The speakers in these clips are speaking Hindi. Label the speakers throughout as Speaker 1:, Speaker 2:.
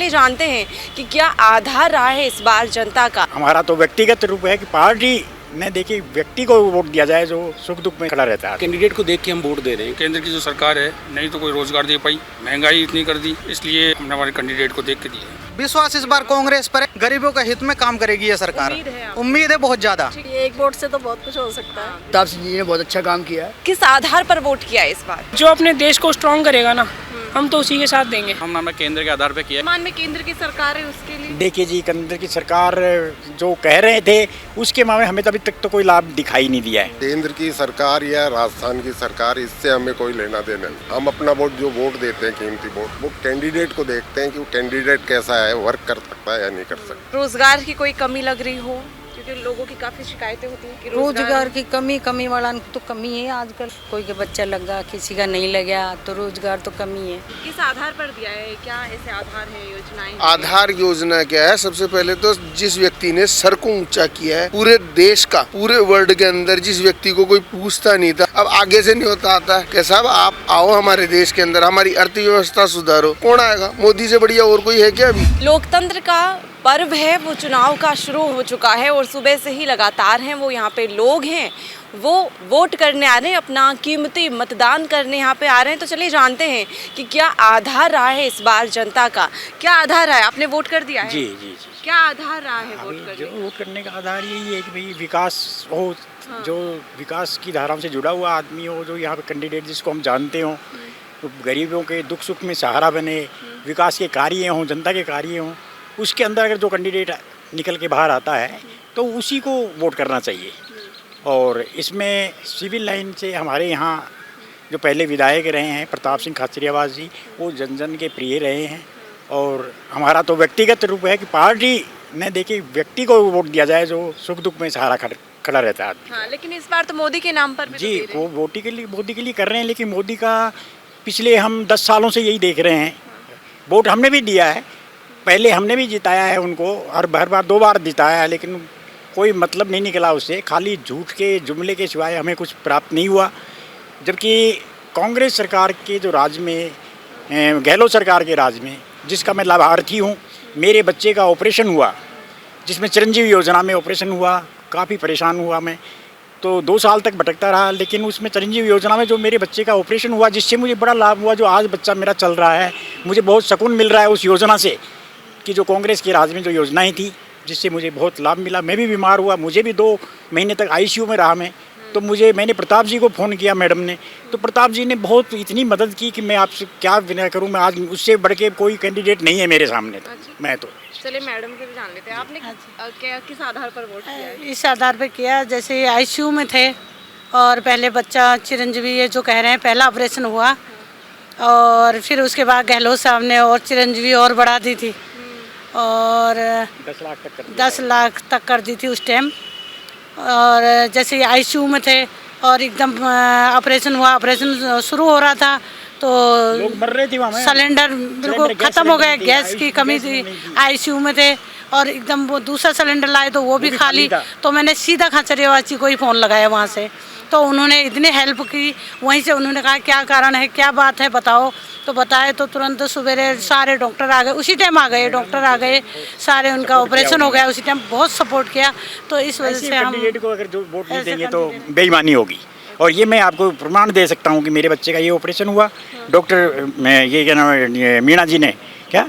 Speaker 1: चलिए जानते हैं कि क्या आधार रहा है इस बार जनता का।
Speaker 2: हमारा तो व्यक्तिगत रूप है कि पार्टी ने देखिए व्यक्ति को वोट दिया जाए जो सुख दुख में खड़ा रहता है।
Speaker 3: कैंडिडेट को देख के हम वोट दे रहे हैं। केंद्र की जो सरकार है नहीं तो कोई रोजगार दे पाई, महंगाई इतनी कर दी, इसलिए हमने हमारे कैंडिडेट को देख के दिया।
Speaker 4: विश्वास इस बार कांग्रेस पर है, गरीबों का हित में काम करेगी ये सरकार। उम्मीद है बहुत ज्यादा।
Speaker 1: एक वोट से तो बहुत कुछ हो सकता है।
Speaker 5: प्रताप सिंह जी ने बहुत अच्छा काम किया है।
Speaker 1: किस आधार पर वोट किया इस बार?
Speaker 6: जो अपने देश को स्ट्रॉन्ग करेगा ना, हम तो उसी के साथ देंगे।
Speaker 3: हमने केंद्र के आधार पे किया।
Speaker 1: मान में केंद्र की सरकार है उसके लिए
Speaker 2: देखिए जी, केंद्र की सरकार जो कह रहे थे उसके मामले हमें अभी तक तो कोई लाभ दिखाई नहीं दिया है।
Speaker 7: केंद्र की सरकार या राजस्थान की सरकार, इससे हमें कोई लेना देना नहीं। हम अपना वोट देते हैं, कीमती वोट, वो कैंडिडेट को देखते हैं कि वो कैंडिडेट कैसा है, वर्क कर सकता है या नहीं कर सकता।
Speaker 1: रोजगार की कोई कमी लग रही हो, क्योंकि लोगों की काफी शिकायतें होती हैं कि
Speaker 8: रोजगार की कमी वाला तो कमी है आजकल। कोई का बच्चा लगा, किसी का नहीं लगा, तो रोजगार तो कमी है।
Speaker 1: किस आधार पर दिया है? क्या ऐसे आधार है, योजनाएं?
Speaker 9: आधार योजना क्या है? सबसे पहले तो जिस व्यक्ति ने सर को ऊंचा किया है पूरे देश का, पूरे वर्ल्ड के अंदर, जिस व्यक्ति को कोई पूछता नहीं था, अब आगे से नहीं होता आता कि साहब आप आओ हमारे देश के अंदर, हमारी अर्थव्यवस्था सुधारो। कौन आएगा? मोदी से बढ़िया और कोई है क्या? अभी
Speaker 1: लोकतंत्र का पर्व है, वो चुनाव का शुरू हो चुका है और सुबह से ही लगातार हैं वो यहाँ पे लोग हैं, वो वोट करने आ रहे हैं, अपना कीमती मतदान करने यहाँ पे आ रहे हैं। तो चलिए जानते हैं कि क्या आधार रहा है इस बार जनता का। क्या आधार रहा है? आपने वोट कर दिया है?
Speaker 2: जी जी जी।
Speaker 1: क्या आधार रहा है वोट करने?
Speaker 2: जो वोट करने का आधार यही है कि भाई विकास हो, जो विकास की धाराओं से जुड़ा हुआ आदमी हो, जो यहाँ पे कैंडिडेट जिसको हम जानते हो, तो गरीबों के दुख सुख में सहारा बने, विकास के कार्य हों, जनता के कार्य हों, उसके अंदर अगर जो कैंडिडेट निकल के बाहर आता है तो उसी को वोट करना चाहिए। और इसमें सिविल लाइन से हमारे यहाँ जो पहले विधायक रहे हैं प्रताप सिंह खाचरियावास जी, वो जन जन के प्रिय रहे हैं। और हमारा तो व्यक्तिगत रूप है कि पार्टी ने देखिए व्यक्ति को वोट दिया जाए जो सुख दुख में सहारा खड़ा रहता है।
Speaker 1: हाँ, लेकिन इस बार तो मोदी के नाम पर भी
Speaker 2: जी, वो मोदी के लिए कर रहे हैं, लेकिन मोदी का पिछले हम 10 सालों से यही देख रहे हैं। वोट हमने भी दिया है, पहले हमने भी जिताया है उनको, और हर बार 2 बार जिताया है, लेकिन कोई मतलब नहीं निकला उससे, खाली झूठ के जुमले के सिवाय हमें कुछ प्राप्त नहीं हुआ। जबकि कांग्रेस सरकार के जो राज में, गहलोत सरकार के राज में, जिसका मैं लाभार्थी हूँ, मेरे बच्चे का ऑपरेशन हुआ, जिसमें चिरंजीवी योजना में ऑपरेशन हुआ, काफ़ी परेशान हुआ मैं, तो 2 साल तक भटकता रहा। लेकिन उसमें चिरंजीवी योजना में जो मेरे बच्चे का ऑपरेशन हुआ, जिससे मुझे बड़ा लाभ हुआ, जो आज बच्चा मेरा चल रहा है, मुझे बहुत सुकून मिल रहा है उस योजना से, कि जो कांग्रेस के राज में जो योजनाएं थी जिससे मुझे बहुत लाभ मिला। मैं भी बीमार हुआ, मुझे भी 2 महीने तक आईसीयू में रहा मैं, तो मैंने प्रताप जी को फ़ोन किया, मैडम ने, तो प्रताप जी ने बहुत इतनी मदद की कि मैं आपसे क्या विनय करूं। मैं आज उससे बढ़ के कोई कैंडिडेट नहीं है मेरे सामने तो। मैं तो
Speaker 1: चलिए मैडम के भी जान लेते हैं, आपने क्या किस आधार पर वोट किया है?
Speaker 8: इस आधार पर किया, जैसे आईसीयू में थे और पहले बच्चा चिरंजीवी, ये जो कह रहे हैं, पहला ऑपरेशन हुआ और फिर उसके बाद गहलोत साहब ने और चिरंजीवी और बढ़ा दी थी और 10 लाख तक कर दी थी उस टाइम। और जैसे आईसीयू में थे और एकदम ऑपरेशन हुआ, ऑपरेशन शुरू हो रहा था तो
Speaker 2: लोग मर रहे थे वहाँ में,
Speaker 8: सिलेंडर बिल्कुल ख़त्म हो गए, गैस की कमी थी, आईसीयू में थे और एकदम वो दूसरा सिलेंडर लाए तो वो भी खाली। तो मैंने सीधा खाचरियावास जी को ही फ़ोन लगाया वहाँ से, तो उन्होंने इतनी हेल्प की। वहीं से उन्होंने कहा क्या कारण है, क्या बात है, बताओ। तो बताए तो तुरंत सवेरे सारे डॉक्टर आ गए, उसी टाइम आ गए डॉक्टर, आ गए सारे, उनका ऑपरेशन हो गया उसी टाइम। बहुत सपोर्ट किया, तो इस वजह से हम
Speaker 2: कैंडिडेट को अगर जो वोट नहीं देंगे तो बेईमानी होगी। और ये मैं आपको प्रमाण दे सकता हूँ कि मेरे बच्चे का ये ऑपरेशन हुआ, डॉक्टर ये क्या नाम है, मीणा जी ने, क्या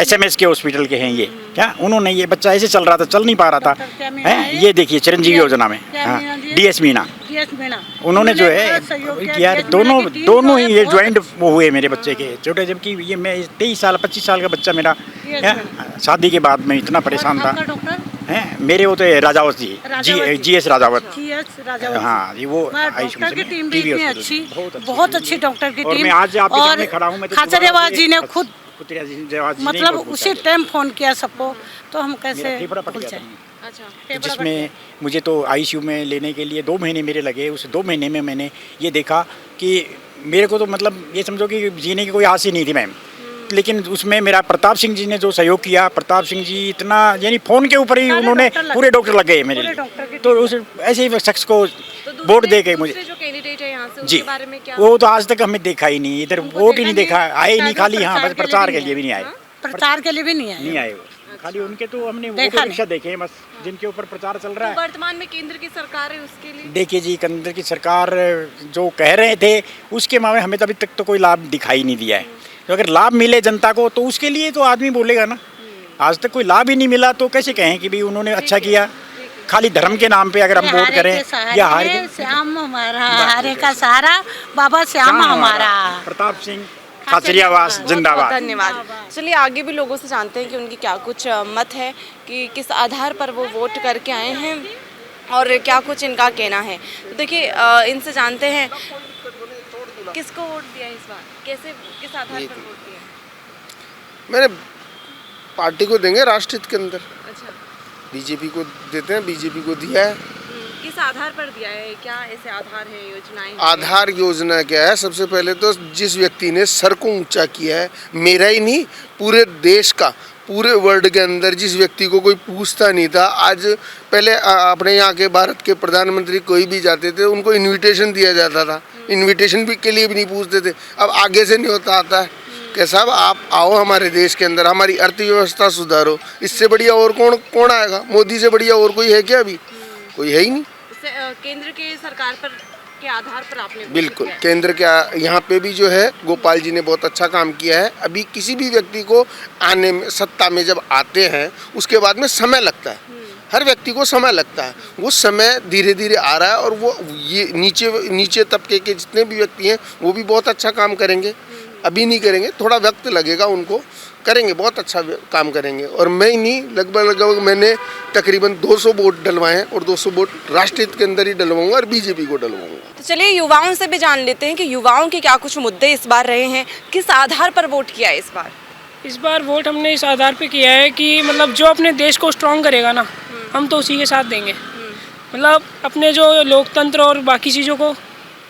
Speaker 2: SMS के हॉस्पिटल के हैं ये, क्या उन्होंने, ये बच्चा ऐसे चल रहा था, चल नहीं पा रहा था, है ये देखिए चिरंजीवी योजना में, हाँ, DS मीणा, उन्होंने जो है किया। दोनों ही ये ज्वाइंट वो हुए मेरे बच्चे के छोटे, जबकि ये मैं 23-25 साल का बच्चा मेरा है, शादी के बाद में इतना परेशान था। हैं मेरे वो तो राजावत जी, GS राजावत, हाँ जी, वो
Speaker 8: डॉक्टर की टीम भी इतनी अच्छी, बहुत अच्छी डॉक्टर की टीम।
Speaker 2: मैं आज आपके सामने खड़ा हूँ, मैं
Speaker 8: खाचरियावास जी ने खुद मतलब उसी टाइम फ़ोन किया सबको, तो हम कैसे भूल जाएं।
Speaker 2: तो जिसमें मुझे तो आईसीयू में लेने के लिए 2 महीने मेरे लगे। उस 2 महीने में मैंने ये देखा कि मेरे को तो मतलब ये समझो कि जीने की कोई आस ही नहीं थी मैम। लेकिन उसमें मेरा प्रताप सिंह जी ने जो सहयोग किया, प्रताप सिंह जी इतना, यानी फ़ोन के ऊपर ही उन्होंने पूरे डॉक्टर लग गए मेरे लिए। तो उस ऐसे ही शख्स को वोट दे के मुझे,
Speaker 1: जो कैंडिडेट है यहाँ से,
Speaker 2: जी, वो तो आज तक हमें देखा ही नहीं, इधर वोट ही नहीं देखा, आए ही नहीं, खाली हाँ बस प्रचार के लिए भी नहीं आए।
Speaker 8: प्रचार के लिए भी नहीं
Speaker 2: नहीं
Speaker 8: आए।
Speaker 2: आए वो, खाली उनके तो हमने
Speaker 8: देखा
Speaker 2: ऑटो रिक्शा देखे हैं बस, जिनके ऊपर प्रचार चल रहा है।
Speaker 1: वर्तमान में केंद्र की सरकार है उसके लिए
Speaker 2: देखिए जी, केंद्र की सरकार जो कह रहे थे उसके मामले हमें तो अभी तक तो कोई लाभ दिखाई नहीं दिया है। तो अगर लाभ मिले जनता को तो उसके लिए तो आदमी बोलेगा ना। आज तक कोई लाभ ही नहीं मिला तो कैसे कहें कि भाई उन्होंने अच्छा किया। खाली धर्म के नाम पे अगर हम वोट करें या हार के,
Speaker 8: श्याम हमारा, हारे का सहारा बाबा श्याम हमारा।
Speaker 2: प्रताप सिंह खाचरियावास जिंदाबाद।
Speaker 1: धन्यवाद। चलिए आगे भी लोगों से जानते हैं कि उनकी क्या कुछ मत है, कि किस आधार पर वो वोट करके आए हैं और क्या कुछ इनका कहना है। तो देखिए इनसे जानते हैं किसको वोट दिया इस बार, कैसे किस आधार पर वोट दिया।
Speaker 9: मैंने पार्टी को देंगे राष्ट्रहित के अंदर,
Speaker 1: अच्छा,
Speaker 9: बीजेपी को देते हैं, बीजेपी को दिया है।
Speaker 1: किस आधार पर दिया है, क्या ऐसे आधार है, योजनाएं हैं?
Speaker 9: आधार योजना क्या है? सबसे पहले तो जिस व्यक्ति ने सर को ऊंचा किया है, मेरा ही नहीं पूरे देश का, पूरे वर्ल्ड के अंदर जिस व्यक्ति को कोई पूछता नहीं था, आज पहले अपने यहाँ के भारत के प्रधानमंत्री कोई भी जाते थे उनको इनविटेशन दिया जाता था, इनविटेशन भी के लिए भी नहीं पूछते थे। अब आगे से नहीं होता आता है कि साहब आप आओ हमारे देश के अंदर, हमारी अर्थव्यवस्था सुधारो। इससे बढ़िया और कौन आएगा? मोदी से बढ़िया और कोई है क्या? अभी कोई है ही नहीं।
Speaker 1: केंद्र की सरकार पर के आधार पर आपने
Speaker 9: बिल्कुल, केंद्र के यहाँ पे भी जो है गोपाल जी ने बहुत अच्छा काम किया है। अभी किसी भी व्यक्ति को आने में, सत्ता में जब आते हैं उसके बाद में समय लगता है, हर व्यक्ति को समय लगता है। वो समय धीरे धीरे आ रहा है और वो ये नीचे तबके के जितने भी व्यक्ति हैं वो भी बहुत अच्छा काम करेंगे। अभी नहीं करेंगे, थोड़ा वक्त लगेगा, उनको करेंगे, बहुत अच्छा काम करेंगे। और मैं ही नहीं, लगभग मैंने तकरीबन 200 वोट डलवाए हैं और 200 वोट राष्ट्रहित के अंदर ही डलवाऊंगा और बीजेपी को डलवाऊंगा।
Speaker 1: तो चलिए युवाओं से भी जान लेते हैं कि युवाओं के क्या कुछ मुद्दे इस बार रहे हैं, किस आधार पर वोट किया है इस बार।
Speaker 6: इस बार वोट हमने इस आधार पे किया है कि मतलब जो अपने देश को स्ट्रॉन्ग करेगा ना, हम तो उसी के साथ देंगे। मतलब अपने जो लोकतंत्र और बाकी चीज़ों को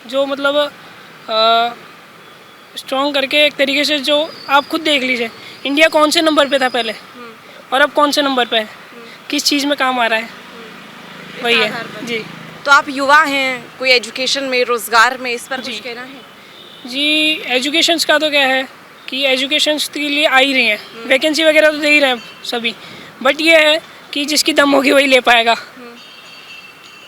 Speaker 6: जो मतलब स्ट्रॉन्ग करके एक तरीके से, जो आप खुद देख लीजिए इंडिया कौन से नंबर पे था पहले और अब कौन से नंबर पे है, किस चीज़ में काम आ रहा है, वही है जी।
Speaker 1: तो आप युवा हैं, कोई एजुकेशन में, रोजगार में, इस पर कुछ कहना है?
Speaker 6: जी एजुकेशंस का तो क्या है कि एजुकेशंस के लिए आ ही रही हैं, वैकेंसी वगैरह तो दे ही रहे हैं सभी, बट ये है कि जिसकी दम होगी वही ले पाएगा।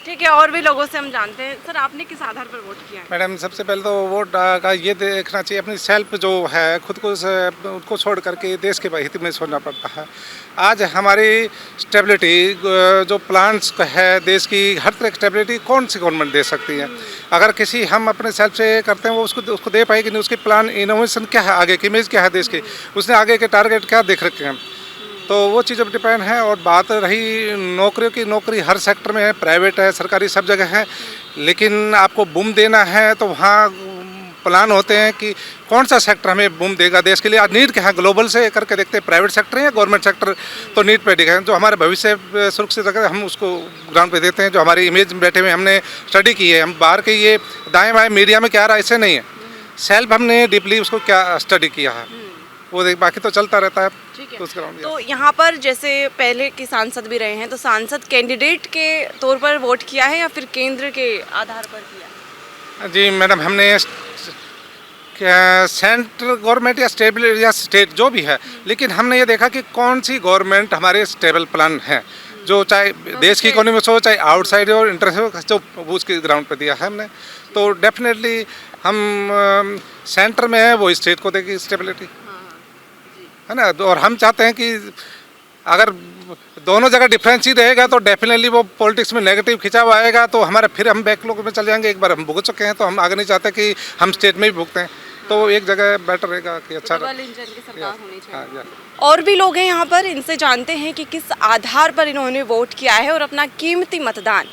Speaker 1: ठीक है, और भी लोगों से हम जानते हैं। सर आपने किस आधार पर वोट किया है?
Speaker 10: मैडम सबसे पहले तो वोट का ये देखना चाहिए अपनी सेल्फ जो है, खुद को उनको छोड़ करके देश के हित में सोचना पड़ता है। आज हमारी स्टेबिलिटी जो प्लान्स है देश की, हर तरह की स्टेबिलिटी कौन सी गवर्नमेंट दे सकती है? अगर किसी हम अपने सेल्फ से करते हैं वो उसको दे पाएगी नहीं। उसकी प्लान इनोवेशन क्या है, आगे की इमेज क्या है देश की, उसने आगे के टारगेट क्या देख रखे हैं, तो वो चीज़ पर डिपेंड है। और बात रही नौकरियों की, नौकरी हर सेक्टर में है, प्राइवेट है, सरकारी, सब जगह है। लेकिन आपको बूम देना है तो वहाँ प्लान होते हैं कि कौन सा सेक्टर हमें बूम देगा देश के लिए। आज नीड क्या है, ग्लोबल से करके देखते हैं, प्राइवेट सेक्टर है या गवर्नमेंट सेक्टर, तो नीड पे डिपेंड है। जो हमारे भविष्य सुरक्षित रखे हम उसको ग्राउंड पे देते हैं। जो हमारी इमेज में बैठे हुए हमने स्टडी की है, हम बाहर के ये दाएँ बाएँ मीडिया में क्या रहा है ऐसे नहीं है, सेल्फ हमने डीपली उसको क्या स्टडी किया है, वो देख, बाकी तो चलता रहता है।
Speaker 1: तो यहाँ पर जैसे पहले के सांसद भी रहे हैं, तो सांसद कैंडिडेट के तौर पर वोट किया है या फिर केंद्र के आधार पर किया?
Speaker 10: जी मैडम, हमने सेंट्रल गवर्नमेंट या स्टेबल या स्टेट जो भी है, लेकिन हमने ये देखा कि कौन सी गवर्नमेंट हमारे स्टेबल प्लान है, जो चाहे देश की इकोनॉमी में हो, चाहे आउटसाइड और इंटरनेशनल, जो उसके ग्राउंड पे दिया है हमने। तो डेफिनेटली हम सेंटर में है वो स्टेट को देगी स्टेबिलिटी, है ना। और हम चाहते हैं कि अगर दोनों जगह डिफरेंस ही रहेगा तो डेफिनेटली वो पॉलिटिक्स में नेगेटिव खिंचाव आएगा, तो हमारे फिर हम बैकलॉग में चले जाएंगे। एक बार हम भुगत चुके हैं तो हम आगे नहीं चाहते कि हम स्टेट में भी भुगतें, तो एक जगह बेटर रहेगा कि अच्छा
Speaker 1: और भी लोग हैं यहाँ पर, इनसे जानते हैं कि किस आधार पर इन्होंने वोट किया है और अपना कीमती मतदान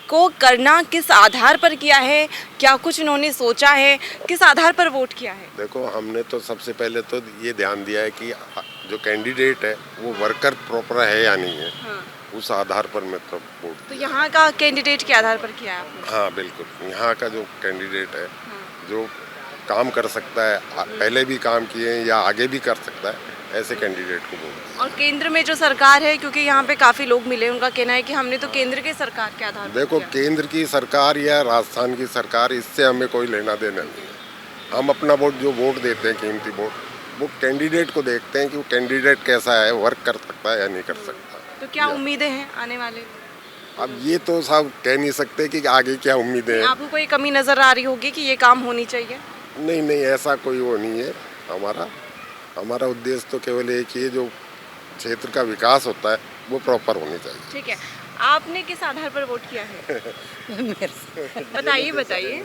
Speaker 1: को करना किस आधार पर किया है, क्या कुछ इन्होंने सोचा है, किस आधार पर वोट किया है।
Speaker 7: देखो, हमने तो सबसे पहले तो ये ध्यान दिया है कि जो कैंडिडेट है वो वर्कर प्रॉपर है या नहीं है, उस आधार पर मैं तो वोट।
Speaker 1: तो यहाँ का कैंडिडेट के आधार पर किया है आपने?
Speaker 7: हाँ बिल्कुल, यहाँ का जो कैंडिडेट है जो काम कर सकता है, पहले भी काम किए हैं या आगे भी कर सकता है, ऐसे कैंडिडेट को वोट।
Speaker 1: और केंद्र में जो सरकार है, क्योंकि यहाँ पे काफ़ी लोग मिले, उनका कहना है कि हमने तो केंद्र की सरकार के आधार पर
Speaker 7: देखो, केंद्र की सरकार या राजस्थान की सरकार, इससे हमें कोई लेना देना नहीं है। हम अपना वोट जो वोट देते हैं, कीमती वोट, वो कैंडिडेट को देखते हैं कि वो कैंडिडेट कैसा है, वर्क कर सकता है या नहीं कर सकता।
Speaker 1: तो क्या उम्मीदें हैं आने वाले?
Speaker 7: अब ये तो साहब कह नहीं सकते कि आगे क्या उम्मीदें हैं।
Speaker 1: आपको कोई कमी नजर आ रही होगी कि ये काम होनी चाहिए?
Speaker 7: नहीं नहीं, ऐसा कोई वो नहीं है। हमारा उद्देश्य तो केवल एक ही है, जो क्षेत्र का विकास होता है वो प्रॉपर होनी चाहिए।
Speaker 1: ठीक है, आपने किस आधार पर वोट किया है? बताइए।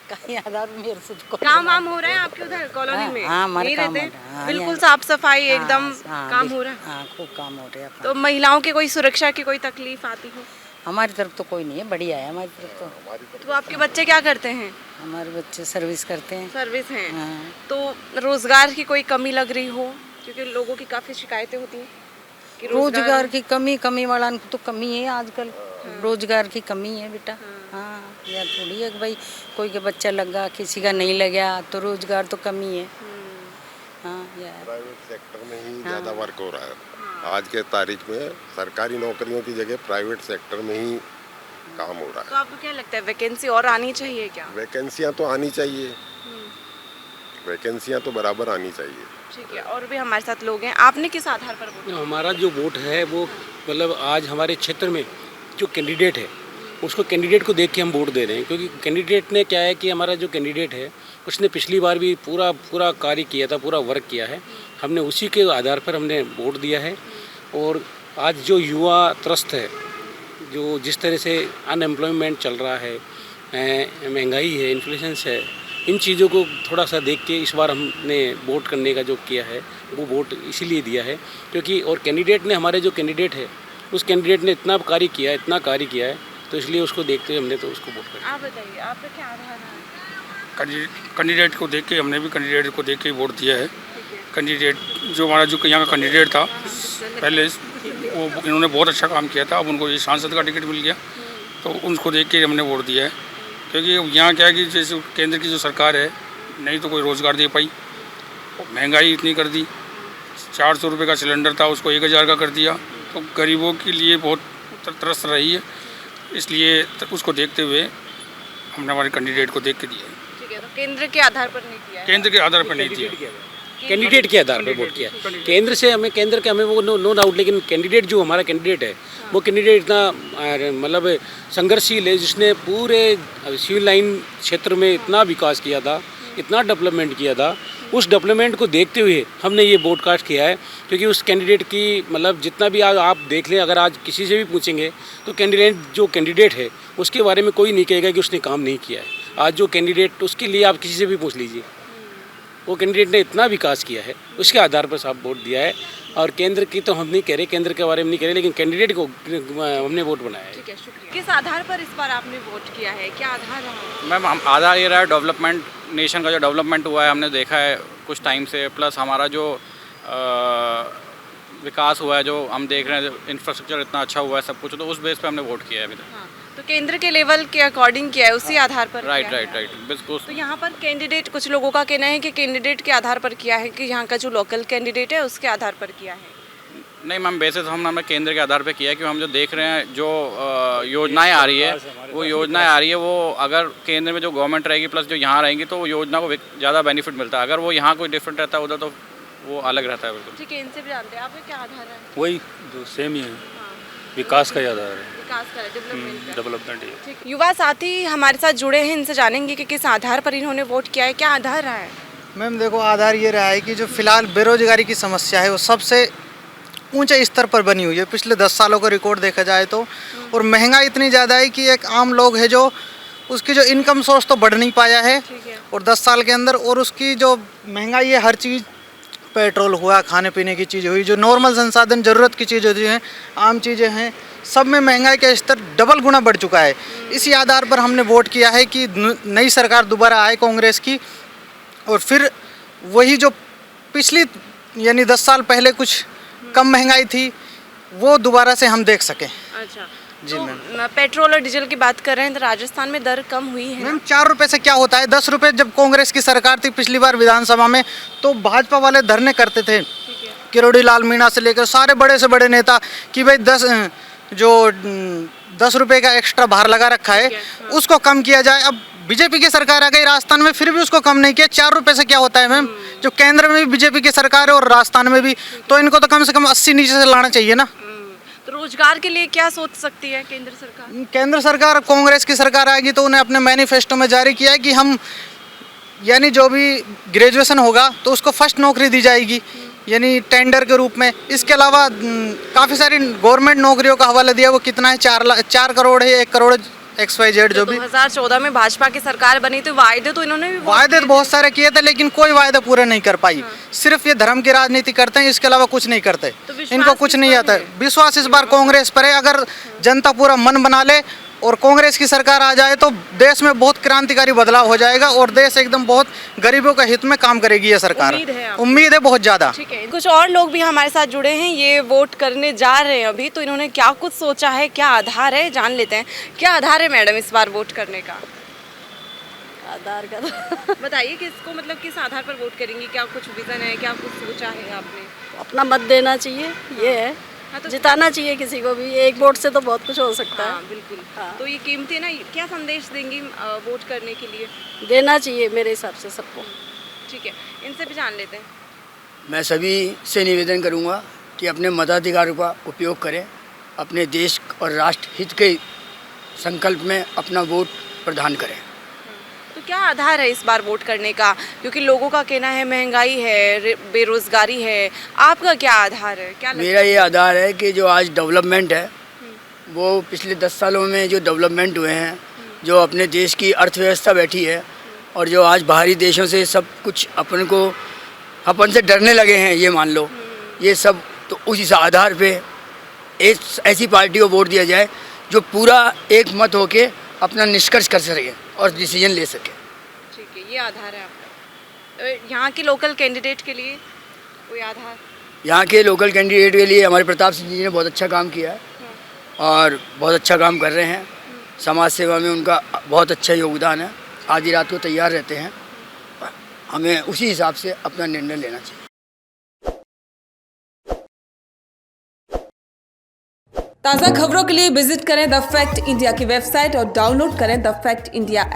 Speaker 8: कहीं आधार मेरे से तो
Speaker 1: काम वाम हो रहा है आपके उधर कॉलोनी में?
Speaker 8: हाँ, हमारे
Speaker 1: नहीं
Speaker 8: काम
Speaker 1: रहते?
Speaker 8: हो रहा है।
Speaker 1: बिल्कुल साफ सफाई एकदम काम हो रहा है?
Speaker 8: हाँ, खूब काम हो रहा है।
Speaker 1: तो महिलाओं की कोई सुरक्षा की कोई तकलीफ आती हो?
Speaker 8: हमारी तरफ तो कोई नहीं है, बढ़िया है हमारी तरफ
Speaker 1: तो आपके बच्चे क्या करते हैं?
Speaker 8: हमारे बच्चे सर्विस करते हैं।
Speaker 1: सर्विस हैं।
Speaker 8: हाँ।
Speaker 1: तो रोजगार की कोई कमी लग रही हो? क्योंकि लोगों की काफी शिकायतें होती हैं कि
Speaker 8: रोजगार की कमी वाला तो कमी है आजकल। रोजगार की कमी है बेटा। हाँ, या थोड़ी है कि भाई कोई का बच्चा लगा, किसी का नहीं लगा, तो रोजगार तो कमी है। हाँ यार,
Speaker 7: प्राइवेट सेक्टर में ही ज़्यादा वर्क हो रहा है आज के तारीख में। सरकारी नौकरियों की जगह प्राइवेट सेक्टर में ही काम हो रहा है।
Speaker 1: तो आपको क्या लगता है वैकेंसी और आनी चाहिए क्या?
Speaker 7: वैकेंसियाँ तो आनी चाहिए, वैकेंसियाँ तो बराबर आनी चाहिए।
Speaker 1: ठीक है, और भी हमारे साथ लोग हैं। आपने किस आधार पर वोट?
Speaker 3: हमारा जो वोट है वो मतलब आज हमारे क्षेत्र में जो कैंडिडेट है उसको कैंडिडेट को देख के हम वोट दे रहे हैं, क्योंकि कैंडिडेट ने क्या है कि हमारा जो कैंडिडेट है उसने पिछली बार भी पूरा कार्य किया था, पूरा वर्क किया है। हमने उसी के आधार पर हमने वोट दिया है। और आज जो युवा त्रस्त है, जो जिस तरह से अनएम्प्लॉयमेंट चल रहा है, महंगाई है, इन्फ्लेशन है, इन चीज़ों को थोड़ा सा देख के इस बार हमने वोट करने का जो किया है वो वोट इसीलिए दिया है क्योंकि और कैंडिडेट ने हमारे जो कैंडिडेट है उस कैंडिडेट ने इतना कार्य किया है तो इसलिए उसको देखते हुए हमने तो उसको वोट कर।
Speaker 1: आप बताइए, आपका क्या आधार है?
Speaker 3: कैंडिडेट को देख के हमने भी कैंडिडेट को देख के वोट दिया है। कैंडिडेट जो हमारा जो यहाँ का कैंडिडेट था पहले वो इन्होंने बहुत अच्छा काम किया था, अब उनको ये सांसद का टिकट मिल गया तो उनको देख के हमने वोट दिया है। क्योंकि यहाँ क्या है कि जैसे केंद्र की जो सरकार है नहीं तो कोई रोज़गार दे पाई, महंगाई इतनी कर दी, 400 रुपये का सिलेंडर था उसको 1000 का कर दिया, तो गरीबों के लिए बहुत तरस रही है। इसलिए उसको देखते हुए हमने हमारे कैंडिडेट को देख के दिया है।
Speaker 1: ठीक है, तो केंद्र के आधार पर नहीं किया है?
Speaker 3: केंद्र के आधार पर नहीं दिया, कैंडिडेट के आधार पर वोट किया। केंद्र के हमें वो नो डाउट, लेकिन कैंडिडेट जो हमारा कैंडिडेट है वो कैंडिडेट इतना मतलब संघर्षशील है, जिसने पूरे सिविल लाइन क्षेत्र में इतना विकास किया था, इतना डेवलपमेंट किया था। उस डेवलपमेंट को देखते हुए हमने ये वोट कास्ट किया है क्योंकि उस कैंडिडेट की मतलब जितना भी आप देख लें, अगर आज किसी से भी पूछेंगे तो कैंडिडेट है उसके बारे में कोई नहीं कहेगा कि उसने काम नहीं किया है। आज जो कैंडिडेट उसके लिए आप किसी से भी पूछ लीजिए, वो कैंडिडेट ने इतना विकास किया है, उसके आधार पर साहब वोट दिया है। और केंद्र की तो हम नहीं कह रहे, केंद्र के बारे में नहीं कह रहे, लेकिन कैंडिडेट को हमने वोट बनाया है।
Speaker 1: ठीक है, शुक्रिया। किस आधार पर इस बार आपने वोट किया है, क्या आधार रहा?
Speaker 11: मैम आधार ये रहा है डेवलपमेंट, नेशन का जो डेवलपमेंट हुआ है हमने देखा है कुछ टाइम से, प्लस हमारा जो विकास हुआ है जो हम देख रहे हैं, इंफ्रास्ट्रक्चर इतना अच्छा हुआ है सब कुछ, तो उस बेस पे हमने वोट किया है अभी तक।
Speaker 1: हाँ, तो केंद्र के लेवल के अकॉर्डिंग किया है, उसी आधार पर?
Speaker 11: राइट बिल्कुल।
Speaker 1: तो यहाँ पर कैंडिडेट, कुछ लोगों का कहना है कि कैंडिडेट के आधार पर किया है, कि यहाँ का जो लोकल कैंडिडेट है उसके आधार पर किया है।
Speaker 11: नहीं मैम, बेसिस हमने केंद्र के आधार पे किया है, क्योंकि हम जो देख रहे हैं जो योजनाएं आ रही है वो अगर केंद्र में जो गवर्नमेंट रहेगी प्लस जो यहाँ रहेंगी तो वो योजना को ज़्यादा बेनिफिट मिलता है। अगर वो यहाँ कोई डिफरेंट रहता है उधर तो वो अलग रहता है बिल्कुल।
Speaker 1: ठीक है, इनसे भी जानते हैं आपका क्या आधार है?
Speaker 3: वही जो सेम ही है, विकास का आधार है,
Speaker 1: विकास का,
Speaker 3: डेवलपमेंट ही।
Speaker 1: ठीक, युवा साथी हमारे साथ जुड़े हैं, इनसे जानेंगे कि किस आधार पर इन्होंने वोट किया है, क्या आधार रहा है?
Speaker 4: मैम देखो, आधार ये रहा है कि जो फिलहाल बेरोजगारी की समस्या है वो सबसे ऊंचे स्तर पर बनी हुई है पिछले 10 सालों का रिकॉर्ड देखा जाए तो। और महंगाई इतनी ज़्यादा है कि एक आम लोग है जो उसकी जो इनकम सोर्स तो बढ़ नहीं पाया है और 10 साल के अंदर, और उसकी जो महंगाई है हर चीज़, पेट्रोल हुआ, खाने पीने की चीज़ हुई, जो नॉर्मल संसाधन ज़रूरत की चीज़ होती हैं, आम चीज़ें हैं, सब में महंगाई का स्तर डबल गुना बढ़ चुका है। इसी आधार पर हमने वोट किया है कि नई सरकार दोबारा आए कांग्रेस की, और फिर वही जो पिछली यानी 10 साल पहले कुछ कम महंगाई थी वो दोबारा से हम देख सकें।
Speaker 1: अच्छा
Speaker 4: जी
Speaker 1: तो
Speaker 4: मैम।
Speaker 1: पेट्रोल और डीजल की बात कर रहे हैं तो राजस्थान में दर कम हुई है।
Speaker 4: मैम 4 रुपये से क्या होता है? 10 रुपये जब कांग्रेस की सरकार थी पिछली बार विधानसभा में तो भाजपा वाले धरने करते थे, किरोड़ी लाल मीणा से लेकर सारे बड़े से बड़े नेता, कि भाई 10 रुपये का एक्स्ट्रा भार लगा रखा है उसको कम किया जाए। अब बीजेपी की सरकार आ गई राजस्थान में, फिर भी उसको कम नहीं किया। 4 रुपए से क्या होता है मैम, जो केंद्र में भी बीजेपी की सरकार है और राजस्थान में भी, तो इनको तो कम से कम 80 नीचे से लाना चाहिए ना।
Speaker 1: तो रोजगार के लिए क्या सोच सकती है केंद्र सरकार?
Speaker 4: केंद्र सरकार, कांग्रेस की सरकार आएगी तो उन्हें अपने मैनिफेस्टो में जारी किया है कि हम यानी जो भी ग्रेजुएशन होगा तो उसको फर्स्ट नौकरी दी जाएगी, यानी टेंडर के रूप में। इसके अलावा काफ़ी सारी गवर्नमेंट नौकरियों का हवाला दिया, वो कितना है 4 करोड़ है, 1 करोड़ XYZ जो भी।
Speaker 1: 2014 में भाजपा की सरकार बनी तो वायदे तो इन्होंने भी
Speaker 4: वायदे तो बहुत सारे किए थे, लेकिन कोई वायदे पूरे नहीं कर पाई। सिर्फ ये धर्म की राजनीति करते हैं, इसके अलावा कुछ नहीं करते। इनको कुछ नहीं आता है। विश्वास इस बार कांग्रेस पर है। अगर जनता पूरा मन बना ले और कांग्रेस की सरकार आ जाए तो देश में बहुत क्रांतिकारी बदलाव हो जाएगा और देश एकदम बहुत गरीबों के हित में काम करेगी ये सरकार। उम्मीद है बहुत ज़्यादा।
Speaker 1: ठीक है, कुछ और लोग भी हमारे साथ जुड़े हैं, ये वोट करने जा रहे हैं अभी, तो इन्होंने क्या कुछ सोचा है, क्या आधार है, जान लेते हैं। क्या आधार है मैडम इस बार वोट करने का? आधार का बताइए, किसको मतलब किस आधार पर वोट करेंगी? क्या कुछ विजन है, क्या कुछ सोचा है आपने?
Speaker 12: अपना मत देना चाहिए, ये है।
Speaker 1: तो
Speaker 12: जिताना चाहिए किसी को भी, एक वोट से तो बहुत कुछ हो सकता है।
Speaker 1: बिल्कुल। तो ये कीमती ना, क्या संदेश देंगी वोट करने के लिए?
Speaker 12: देना चाहिए मेरे हिसाब से सबको।
Speaker 1: ठीक है, इनसे भी जान लेते हैं।
Speaker 5: मैं सभी से निवेदन करूंगा कि अपने मताधिकार का उपयोग करें, अपने देश और राष्ट्र हित के संकल्प में अपना वोट प्रदान करें।
Speaker 1: तो क्या आधार है इस बार वोट करने का? क्योंकि लोगों का कहना है महंगाई है, बेरोजगारी है, आपका क्या आधार है? क्या
Speaker 5: मेरा ये आधार है कि जो आज डेवलपमेंट है वो पिछले 10 सालों में जो डेवलपमेंट हुए हैं, जो अपने देश की अर्थव्यवस्था बैठी है और जो आज बाहरी देशों से सब कुछ अपन से डरने लगे हैं, ये मान लो, ये सब, तो उस आधार पे एक ऐसी पार्टी को वोट दिया जाए जो पूरा एक मत होके अपना निष्कर्ष कर सके और डिसीजन ले सके।
Speaker 1: ठीक है, ये आधार है आपका। यहाँ के लोकल कैंडिडेट के लिए कोई आधार?
Speaker 5: यहाँ के लोकल कैंडिडेट के लिए हमारे प्रताप सिंह जी ने बहुत अच्छा काम किया है और बहुत अच्छा काम कर रहे हैं। समाज सेवा में उनका बहुत अच्छा योगदान है। आधी रात को तैयार रहते हैं। हमें उसी हिसाब से अपना निर्णय लेना चाहिए।
Speaker 13: ताज़ा खबरों के लिए विजिट करें द फैक्ट इंडिया की वेबसाइट और डाउनलोड करें द फैक्ट इंडिया ऐप।